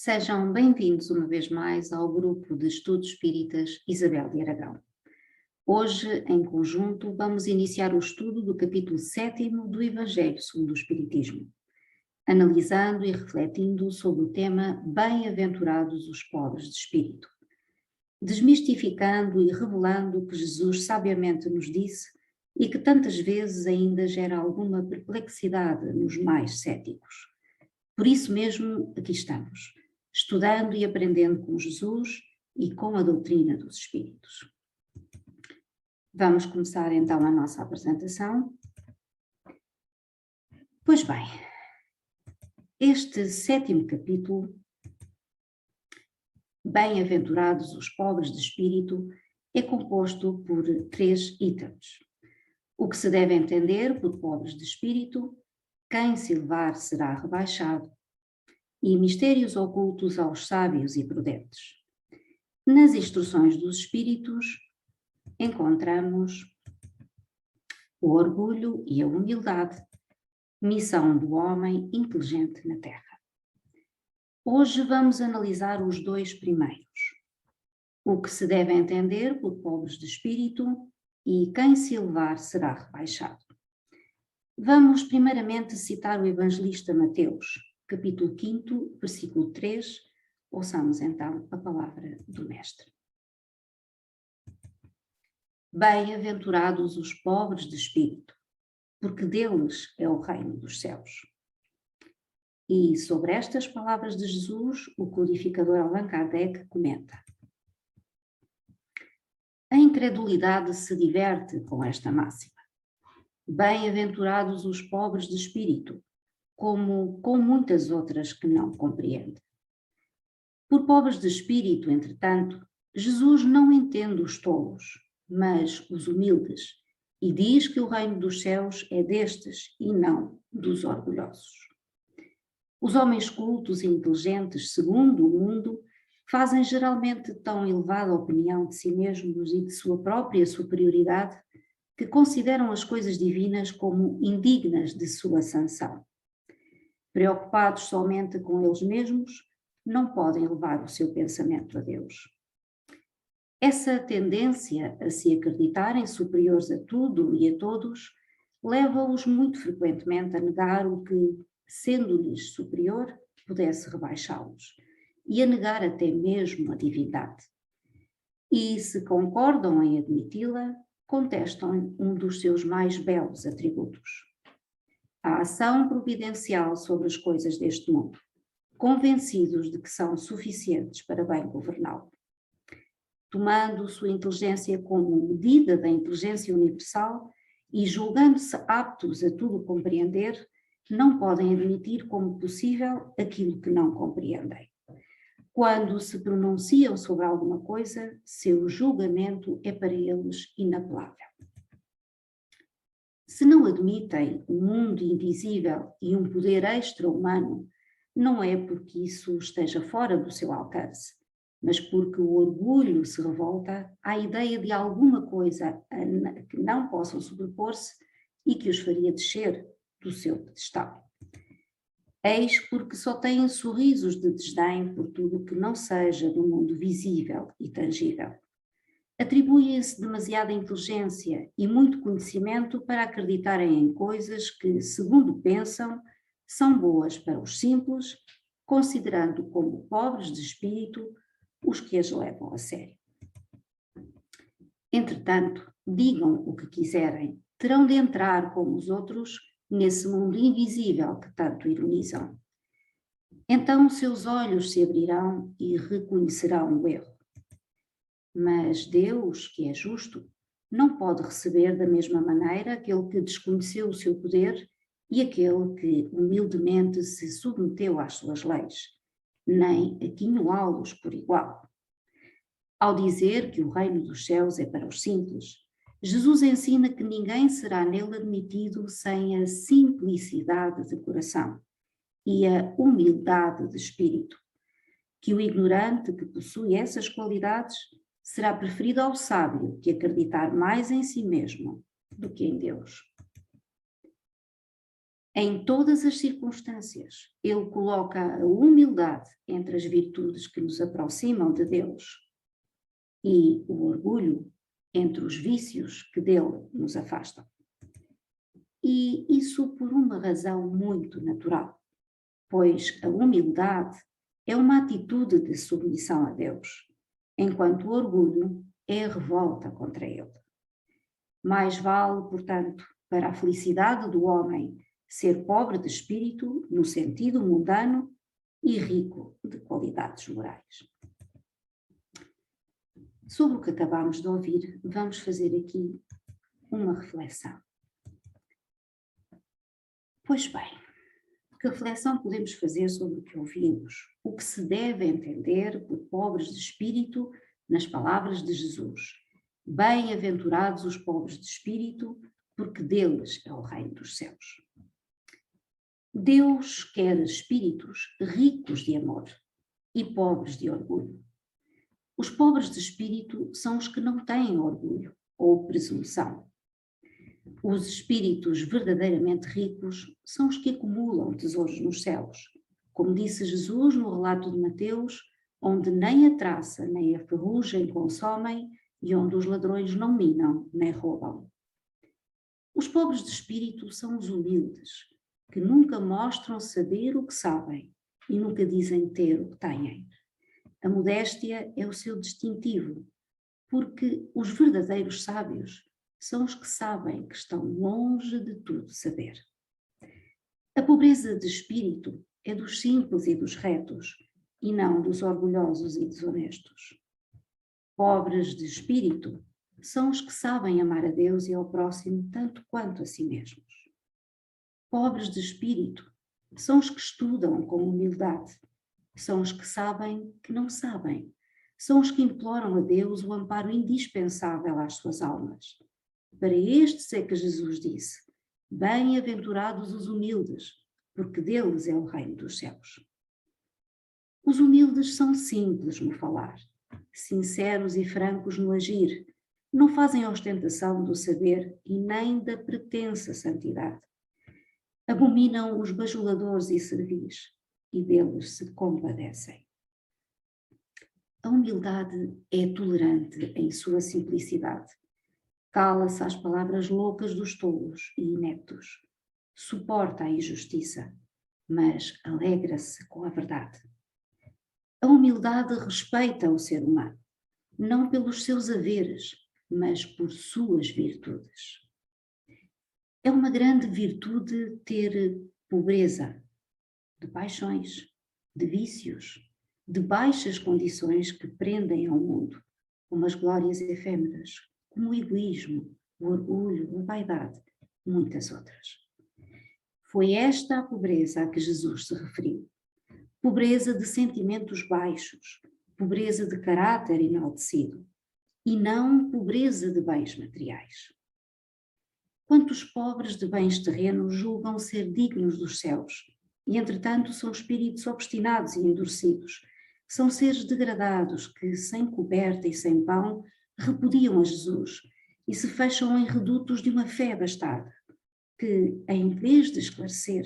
Sejam bem-vindos uma vez mais ao grupo de estudos espíritas Isabel de Aragão. Hoje, em conjunto, vamos iniciar o estudo do capítulo 7º do Evangelho segundo o Espiritismo, analisando e refletindo sobre o tema Bem-aventurados os pobres de espírito, desmistificando e revelando o que Jesus sabiamente nos disse e que tantas vezes ainda gera alguma perplexidade nos mais céticos. Por isso mesmo, aqui estamos, estudando e aprendendo com Jesus e com a doutrina dos Espíritos. Vamos começar então a nossa apresentação. Pois bem, este 7º capítulo, Bem-aventurados os pobres de espírito, é composto por 3 itens. O que se deve entender por pobres de espírito, quem se elevar será rebaixado, e mistérios ocultos aos sábios e prudentes. Nas instruções dos Espíritos, encontramos o orgulho e a humildade, missão do homem inteligente na Terra. Hoje vamos analisar os 2 primeiros. O que se deve entender por pobres de espírito e quem se elevar será rebaixado. Vamos primeiramente citar o evangelista Mateus, capítulo 5, versículo 3. Ouçamos então a palavra do Mestre. Bem-aventurados os pobres de espírito, porque deles é o reino dos céus. E sobre estas palavras de Jesus, o codificador Allan Kardec comenta: a incredulidade se diverte com esta máxima. Bem-aventurados os pobres de espírito, como com muitas outras que não compreende. Por pobres de espírito, entretanto, Jesus não entende os tolos, mas os humildes, e diz que o reino dos céus é destes e não dos orgulhosos. Os homens cultos e inteligentes, segundo o mundo, fazem geralmente tão elevada opinião de si mesmos e de sua própria superioridade que consideram as coisas divinas como indignas de sua sanção. Preocupados somente com eles mesmos, não podem levar o seu pensamento a Deus. Essa tendência a se acreditarem superiores a tudo e a todos leva-os muito frequentemente a negar o que, sendo-lhes superior, pudesse rebaixá-los, e a negar até mesmo a divindade. E, se concordam em admiti-la, contestam um dos seus mais belos atributos: a ação providencial sobre as coisas deste mundo, convencidos de que são suficientes para bem governá-lo. Tomando sua inteligência como medida da inteligência universal e julgando-se aptos a tudo compreender, não podem admitir como possível aquilo que não compreendem. Quando se pronunciam sobre alguma coisa, seu julgamento é para eles inapelável. Se não admitem um mundo invisível e um poder extra-humano, não é porque isso esteja fora do seu alcance, mas porque o orgulho se revolta à ideia de alguma coisa que não possam sobrepor-se e que os faria descer do seu pedestal. Eis porque só têm sorrisos de desdém por tudo que não seja do mundo visível e tangível. Atribuem-se demasiada inteligência e muito conhecimento para acreditarem em coisas que, segundo pensam, são boas para os simples, considerando como pobres de espírito os que as levam a sério. Entretanto, digam o que quiserem, terão de entrar como os outros nesse mundo invisível que tanto ironizam. Então seus olhos se abrirão e reconhecerão o erro. Mas Deus, que é justo, não pode receber da mesma maneira aquele que desconheceu o seu poder e aquele que humildemente se submeteu às suas leis, nem aquinhoá-los por igual. Ao dizer que o reino dos céus é para os simples, Jesus ensina que ninguém será nele admitido sem a simplicidade de coração e a humildade de espírito, que o ignorante que possui essas qualidades será preferido ao sábio que acreditar mais em si mesmo do que em Deus. Em todas as circunstâncias, ele coloca a humildade entre as virtudes que nos aproximam de Deus e o orgulho entre os vícios que dele nos afastam. E isso por uma razão muito natural, pois a humildade é uma atitude de submissão a Deus, enquanto o orgulho é a revolta contra ele. Mais vale, portanto, para a felicidade do homem ser pobre de espírito, no sentido mundano, e rico de qualidades morais. Sobre o que acabamos de ouvir, vamos fazer aqui uma reflexão. Pois bem, que reflexão podemos fazer sobre o que ouvimos? O que se deve entender por pobres de espírito nas palavras de Jesus? Bem-aventurados os pobres de espírito, porque deles é o reino dos céus. Deus quer espíritos ricos de amor e pobres de orgulho. Os pobres de espírito são os que não têm orgulho ou presunção. Os espíritos verdadeiramente ricos são os que acumulam tesouros nos céus, como disse Jesus no relato de Mateus, onde nem a traça nem a ferrugem consomem e onde os ladrões não minam nem roubam. Os pobres de espírito são os humildes, que nunca mostram saber o que sabem e nunca dizem ter o que têm. A modéstia é o seu distintivo, porque os verdadeiros sábios são os que sabem que estão longe de tudo saber. A pobreza de espírito é dos simples e dos retos, e não dos orgulhosos e desonestos. Pobres de espírito são os que sabem amar a Deus e ao próximo tanto quanto a si mesmos. Pobres de espírito são os que estudam com humildade, são os que sabem que não sabem, são os que imploram a Deus o amparo indispensável às suas almas. Para estes é que Jesus disse: bem-aventurados os humildes, porque deles é o reino dos céus. Os humildes são simples no falar, sinceros e francos no agir, não fazem ostentação do saber e nem da pretensa santidade. Abominam os bajuladores e servis, e deles se compadecem. A humildade é tolerante em sua simplicidade. Cala-se às palavras loucas dos tolos e ineptos. Suporta a injustiça, mas alegra-se com a verdade. A humildade respeita o ser humano, não pelos seus haveres, mas por suas virtudes. É uma grande virtude ter pobreza de paixões, de vícios, de baixas condições que prendem ao mundo, como as glórias efêmeras, como o egoísmo, o orgulho, a vaidade, muitas outras. Foi esta a pobreza a que Jesus se referiu. Pobreza de sentimentos baixos, pobreza de caráter enaltecido, e não pobreza de bens materiais. Quantos pobres de bens terrenos julgam ser dignos dos céus, e entretanto são espíritos obstinados e endurecidos, são seres degradados que, sem coberta e sem pão, repudiam a Jesus e se fecham em redutos de uma fé bastarda, que, em vez de esclarecer,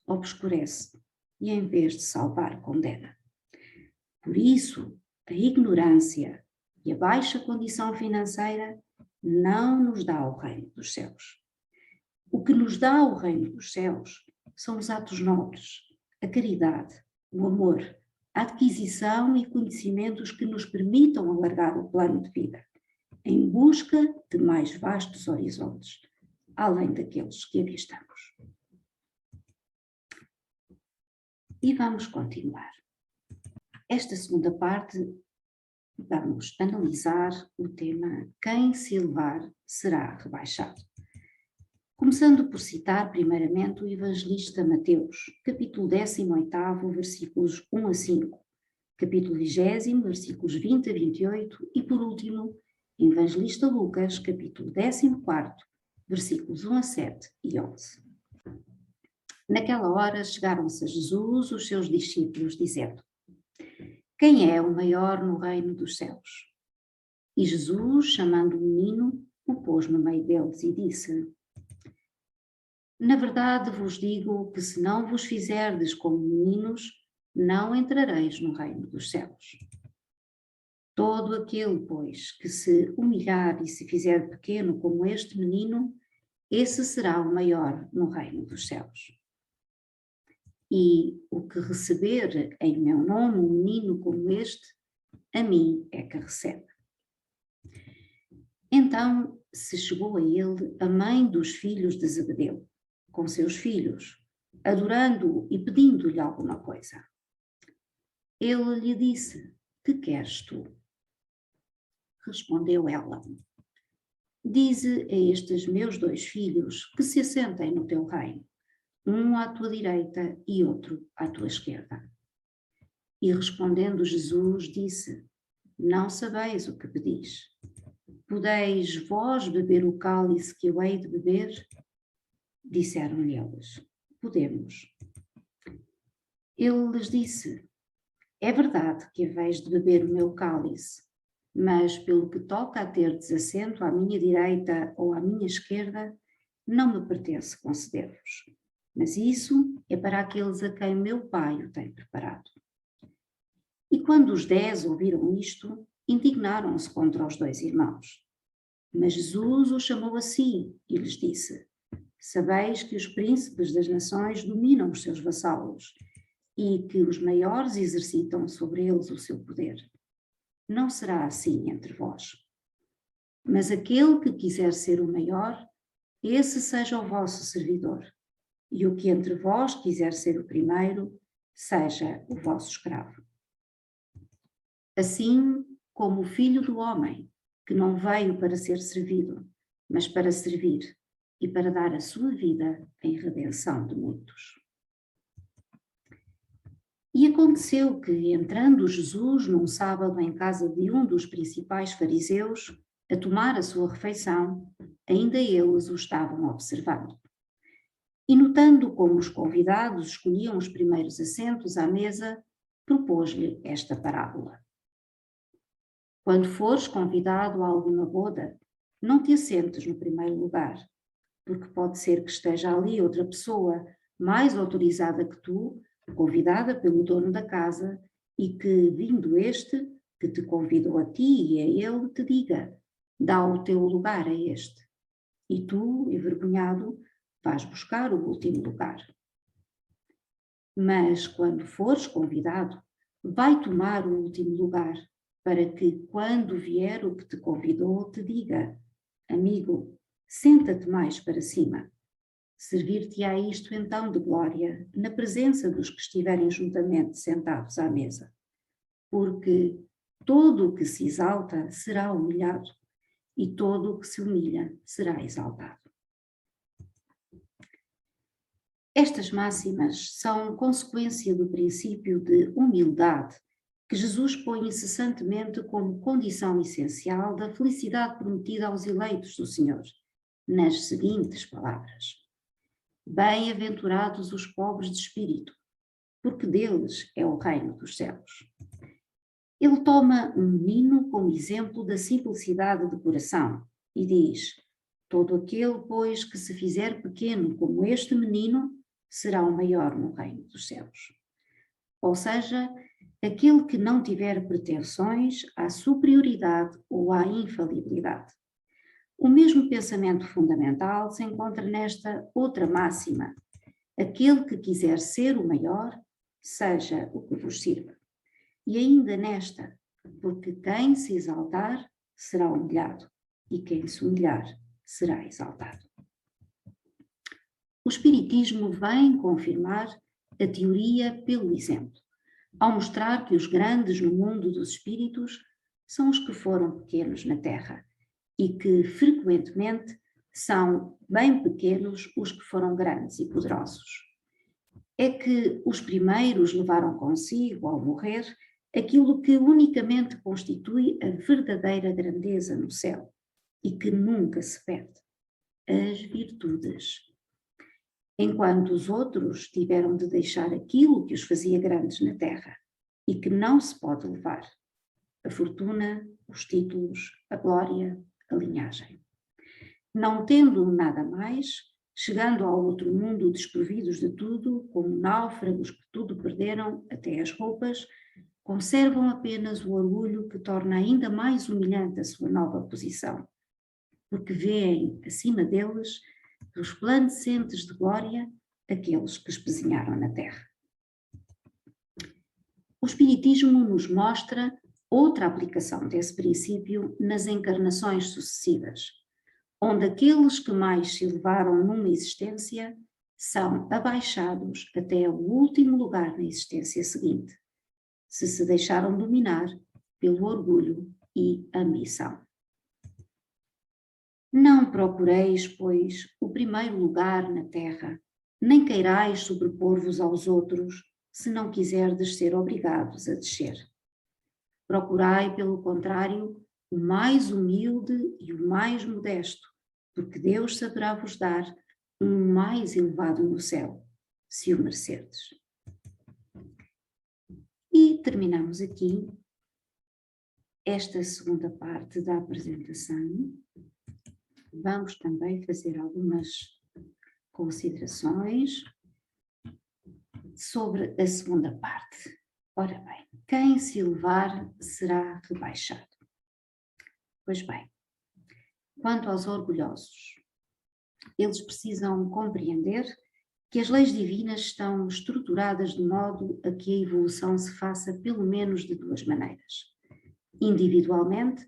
obscurece e, em vez de salvar, condena. Por isso, a ignorância e a baixa condição financeira não nos dá o reino dos céus. O que nos dá o reino dos céus são os atos nobres, a caridade, o amor, a aquisição e conhecimentos que nos permitam alargar o plano de vida, em busca de mais vastos horizontes, além daqueles que avistamos. E vamos continuar. Esta segunda parte, vamos analisar o tema Quem se elevar será rebaixado. Começando por citar primeiramente o evangelista Mateus, capítulo 18, versículos 1 a 5, capítulo 20, versículos 20 a 28 e, por último, evangelista Lucas, capítulo 14, versículos 1 a 7 e 11. Naquela hora chegaram-se a Jesus os seus discípulos, dizendo: Quem é o maior no reino dos céus? E Jesus, chamando o menino, o pôs no meio deles e disse: Na verdade vos digo que se não vos fizerdes como meninos, não entrareis no reino dos céus. Todo aquele, pois, que se humilhar e se fizer pequeno como este menino, esse será o maior no reino dos céus. E o que receber em meu nome um menino como este, a mim é que recebe. Então se chegou a ele a mãe dos filhos de Zebedeu, com seus filhos, adorando-o e pedindo-lhe alguma coisa. Ele lhe disse: que queres tu? Respondeu ela: dize a estes meus 2 filhos que se assentem no teu reino, um à tua direita e outro à tua esquerda. E respondendo Jesus disse: não sabeis o que pedis. Podeis vós beber o cálice que eu hei de beber? Disseram-lhe eles: podemos. Ele lhes disse: é verdade que haveis de beber o meu cálice, mas pelo que toca a terdes assento à minha direita ou à minha esquerda, não me pertence conceder-vos. Mas isso é para aqueles a quem meu Pai o tem preparado. E quando os 10 ouviram isto, indignaram-se contra os 2 irmãos. Mas Jesus os chamou a si e lhes disse: sabeis que os príncipes das nações dominam os seus vassalos e que os maiores exercitam sobre eles o seu poder. Não será assim entre vós. Mas aquele que quiser ser o maior, esse seja o vosso servidor. E o que entre vós quiser ser o primeiro, seja o vosso escravo. Assim como o Filho do Homem, que não veio para ser servido, mas para servir e para dar a sua vida em redenção de muitos. E aconteceu que, entrando Jesus num sábado em casa de um dos principais fariseus, a tomar a sua refeição, ainda eles o estavam observando. E notando como os convidados escolhiam os primeiros assentos à mesa, propôs-lhe esta parábola. Quando fores convidado a alguma boda, não te assentes no primeiro lugar, porque pode ser que esteja ali outra pessoa mais autorizada que tu, convidada pelo dono da casa, e que, vindo este, que te convidou a ti e a ele, te diga: dá o teu lugar a este. E tu, envergonhado, vais buscar o último lugar. Mas, quando fores convidado, vai tomar o último lugar, para que, quando vier o que te convidou, te diga: amigo, senta-te mais para cima. Servir-te-á isto então de glória, na presença dos que estiverem juntamente sentados à mesa. Porque todo o que se exalta será humilhado, e todo o que se humilha será exaltado. Estas máximas são consequência do princípio de humildade que Jesus põe incessantemente como condição essencial da felicidade prometida aos eleitos do Senhor, nas seguintes palavras: bem-aventurados os pobres de espírito, porque deles é o reino dos céus. Ele toma um menino como exemplo da simplicidade de coração e diz: todo aquele, pois, que se fizer pequeno como este menino, será o maior no reino dos céus. Ou seja, aquele que não tiver pretensões à superioridade ou à infalibilidade. O mesmo pensamento fundamental se encontra nesta outra máxima: aquele que quiser ser o maior, seja o que vos sirva. E ainda nesta: porque quem se exaltar será humilhado, e quem se humilhar será exaltado. O Espiritismo vem confirmar a teoria pelo exemplo, ao mostrar que os grandes no mundo dos espíritos são os que foram pequenos na Terra e que, frequentemente, são bem pequenos os que foram grandes e poderosos. É que os primeiros levaram consigo, ao morrer, aquilo que unicamente constitui a verdadeira grandeza no céu e que nunca se perde: as virtudes. Enquanto os outros tiveram de deixar aquilo que os fazia grandes na terra e que não se pode levar: a fortuna, os títulos, a glória, a linhagem. Não tendo nada mais, chegando ao outro mundo desprovidos de tudo, como náufragos que tudo perderam, até as roupas, conservam apenas o orgulho que torna ainda mais humilhante a sua nova posição, porque veem acima deles, resplandecentes de glória, aqueles que espezinharam na terra. O Espiritismo nos mostra outra aplicação desse princípio nas encarnações sucessivas, onde aqueles que mais se elevaram numa existência são abaixados até o último lugar na existência seguinte, se deixaram dominar pelo orgulho e ambição. Não procureis, pois, o primeiro lugar na terra, nem queirais sobrepor-vos aos outros, se não quiserdes ser obrigados a descer. Procurai, pelo contrário, o mais humilde e o mais modesto, porque Deus saberá vos dar um mais elevado no céu, se o merecerdes. E terminamos aqui esta segunda parte da apresentação. Vamos também fazer algumas considerações sobre a segunda parte. Ora bem, quem se elevar será rebaixado. Pois bem, quanto aos orgulhosos, eles precisam compreender que as leis divinas estão estruturadas de modo a que a evolução se faça pelo menos de duas maneiras. Individualmente,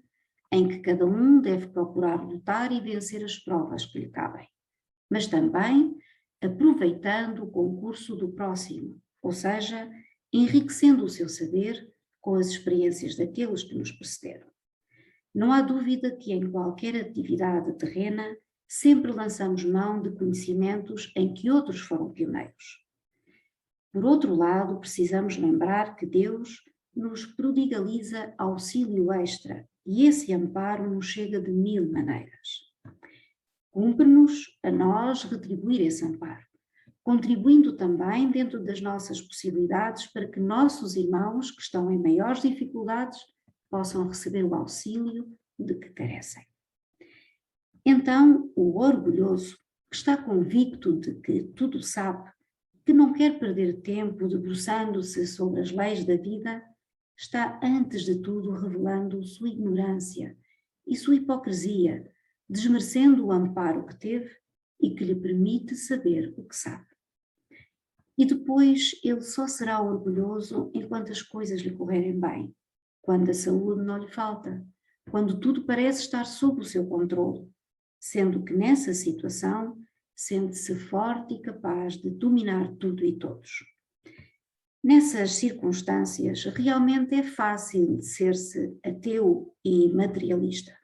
em que cada um deve procurar lutar e vencer as provas que lhe cabem, mas também aproveitando o concurso do próximo, ou seja, enriquecendo o seu saber com as experiências daqueles que nos precederam. Não há dúvida que em qualquer atividade terrena sempre lançamos mão de conhecimentos em que outros foram pioneiros. Por outro lado, precisamos lembrar que Deus nos prodigaliza auxílio extra e esse amparo nos chega de 1000 maneiras. Cumpre-nos a nós retribuir esse amparo, contribuindo também dentro das nossas possibilidades para que nossos irmãos que estão em maiores dificuldades possam receber o auxílio de que carecem. Então, o orgulhoso, que está convicto de que tudo sabe, que não quer perder tempo debruçando-se sobre as leis da vida, está antes de tudo revelando sua ignorância e sua hipocrisia, desmerecendo o amparo que teve e que lhe permite saber o que sabe. E depois ele só será orgulhoso enquanto as coisas lhe correrem bem, quando a saúde não lhe falta, quando tudo parece estar sob o seu controle, sendo que nessa situação sente-se forte e capaz de dominar tudo e todos. Nessas circunstâncias, realmente é fácil ser-se ateu e materialista.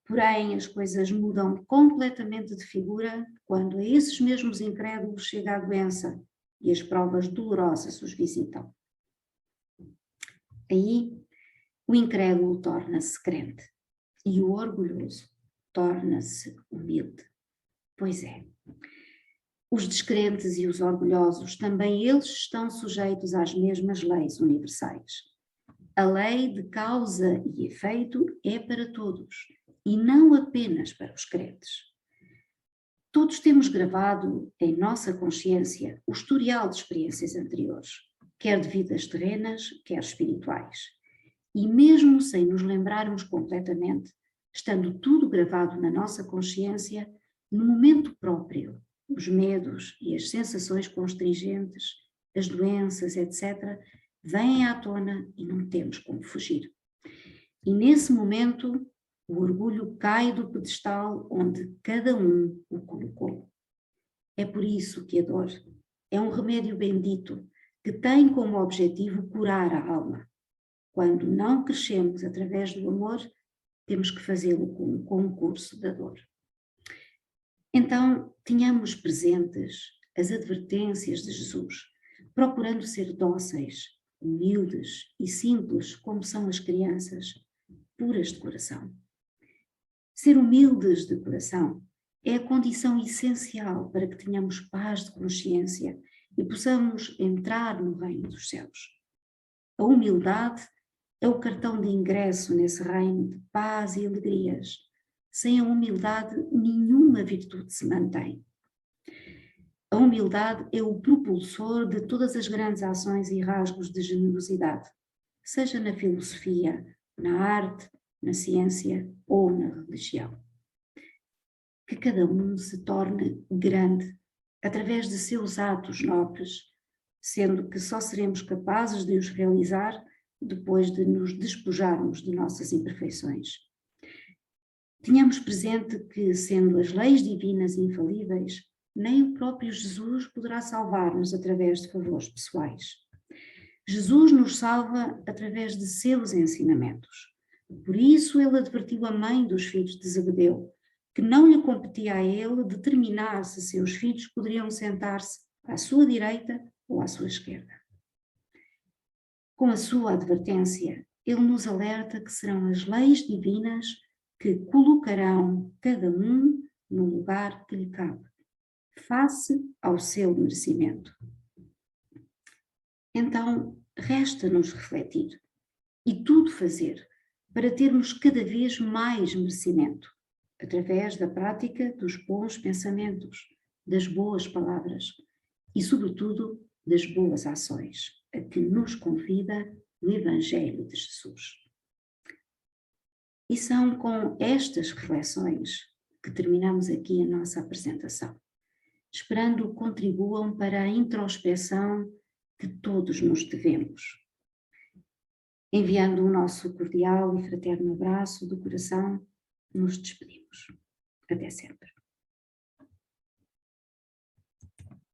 Porém, as coisas mudam completamente de figura quando a esses mesmos incrédulos chega a doença e as provas dolorosas os visitam. Aí, o incrédulo torna-se crente e o orgulhoso torna-se humilde. Pois é, os descrentes e os orgulhosos também eles estão sujeitos às mesmas leis universais. A lei de causa e efeito é para todos e não apenas para os crentes. Todos temos gravado em nossa consciência o historial de experiências anteriores, quer de vidas terrenas, quer espirituais. E mesmo sem nos lembrarmos completamente, estando tudo gravado na nossa consciência, no momento próprio, os medos e as sensações constringentes, as doenças, etc., vêm à tona e não temos como fugir. E nesse momento, o orgulho cai do pedestal onde cada um o colocou. É por isso que a dor é um remédio bendito que tem como objetivo curar a alma. Quando não crescemos através do amor, temos que fazê-lo com o concurso da dor. Então, tenhamos presentes as advertências de Jesus, procurando ser dóceis, humildes e simples como são as crianças, puras de coração. Ser humildes de coração é a condição essencial para que tenhamos paz de consciência e possamos entrar no reino dos céus. A humildade é o cartão de ingresso nesse reino de paz e alegrias, Sem a humildade, nenhuma virtude se mantém. A humildade é o propulsor de todas as grandes ações e rasgos de generosidade, seja na filosofia, na arte, na ciência ou na religião. Que cada um se torne grande através de seus atos nobres, sendo que só seremos capazes de os realizar depois de nos despojarmos de nossas imperfeições. Tenhamos presente que, sendo as leis divinas infalíveis, nem o próprio Jesus poderá salvar-nos através de favores pessoais. Jesus nos salva através de seus ensinamentos. Por isso ele advertiu a mãe dos filhos de Zebedeu, que não lhe competia a ele determinar se seus filhos poderiam sentar-se à sua direita ou à sua esquerda. Com a sua advertência, ele nos alerta que serão as leis divinas que colocarão cada um no lugar que lhe cabe, face ao seu merecimento. Então, resta-nos refletir e tudo fazer para termos cada vez mais merecimento, através da prática dos bons pensamentos, das boas palavras e, sobretudo, das boas ações, a que nos convida o Evangelho de Jesus. E são com estas reflexões que terminamos aqui a nossa apresentação, esperando contribuam para a introspeção que todos nos devemos. Enviando o nosso cordial e fraterno abraço do coração, nos despedimos. Até sempre.